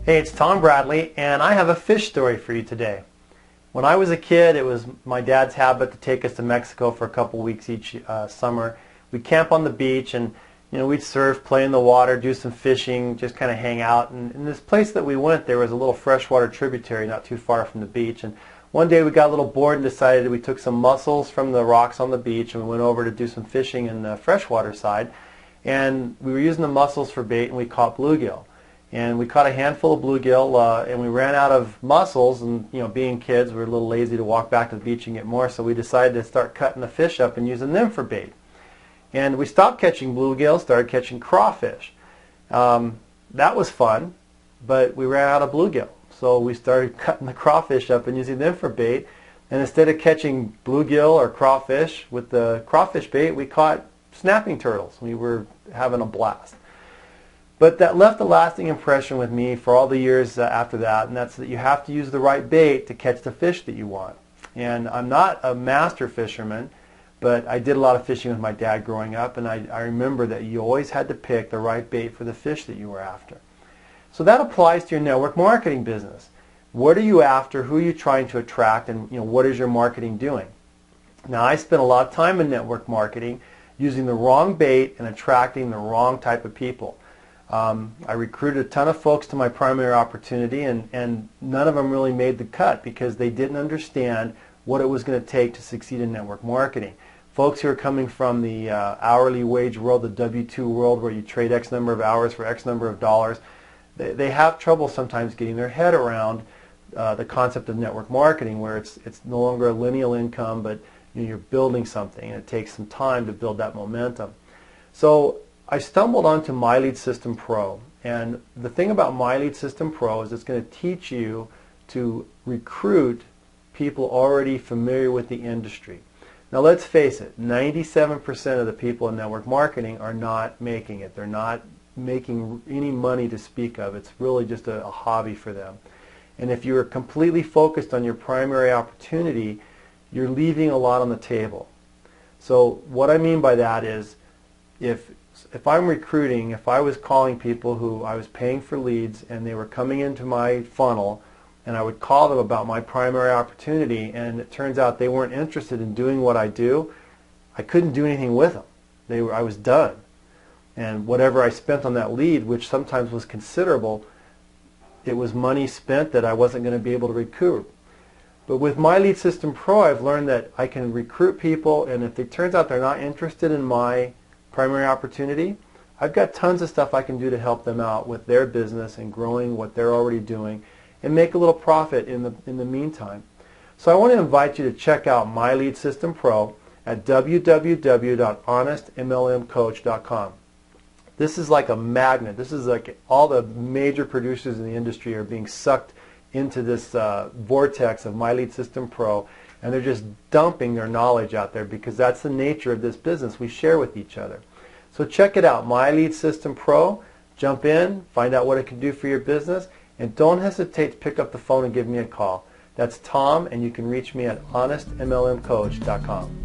Hey, it's Tom Bradley, and I have a fish story for you today. When I was a kid, it was my dad's habit to take us to Mexico for a couple weeks each summer. We'd camp on the beach, and we'd surf, play in the water, do some fishing, just kind of hang out. And in this place that we went, there was a little freshwater tributary not too far from the beach. And one day we got a little bored and decided we took some mussels from the rocks on the beach and we went over to do some fishing in the freshwater side. And we were using the mussels for bait, and we caught bluegill. And we caught a handful of bluegill, and we ran out of mussels, and being kids, we were a little lazy to walk back to the beach and get more, so we decided to start cutting the fish up and using them for bait. And we stopped catching bluegill, started catching crawfish. That was fun, but we ran out of bluegill, so we started cutting the crawfish up and using them for bait. And instead of catching bluegill or crawfish with the crawfish bait, we caught snapping turtles. We were having a blast. But that left a lasting impression with me for all the years after that, and that's that you have to use the right bait to catch the fish that you want. And I'm not a master fisherman, but I did a lot of fishing with my dad growing up, and I remember that you always had to pick the right bait for the fish that you were after. So that applies to your network marketing business. What are you after? Who are you trying to attract? And what is your marketing doing? Now, I spent a lot of time in network marketing using the wrong bait and attracting the wrong type of people. I recruited a ton of folks to my primary opportunity, and none of them really made the cut because they didn't understand what it was going to take to succeed in network marketing. Folks who are coming from the hourly wage world, the W-2 world, where you trade X number of hours for X number of dollars, they have trouble sometimes getting their head around the concept of network marketing, where it's no longer a lineal income, but you're building something, and it takes some time to build that momentum. So I stumbled onto MyLead System Pro, and the thing about MyLead System Pro is it's going to teach you to recruit people already familiar with the industry. Now let's face it, 97% of the people in network marketing are not making it. They're not making any money to speak of. It's really just a hobby for them. And if you're completely focused on your primary opportunity, you're leaving a lot on the table. So what I mean by that is, if I'm recruiting, if I was calling people who I was paying for leads and they were coming into my funnel, and I would call them about my primary opportunity, and it turns out they weren't interested in doing what I do, I couldn't do anything with them. I was done. And whatever I spent on that lead, which sometimes was considerable, it was money spent that I wasn't going to be able to recoup. But with MyLead System Pro, I've learned that I can recruit people, and if it turns out they're not interested in my primary opportunity, I've got tons of stuff I can do to help them out with their business and growing what they're already doing and make a little profit in the meantime. So I want to invite you to check out MyLead System Pro at www.honestmlmcoach.com. This is like a magnet. This is like all the major producers in the industry are being sucked into this vortex of MyLead System Pro, and they're just dumping their knowledge out there because that's the nature of this business. We share with each other. So check it out, MyLead System Pro. Jump in, find out what it can do for your business, and don't hesitate to pick up the phone and give me a call. That's Tom, and you can reach me at honestmlmcoach.com.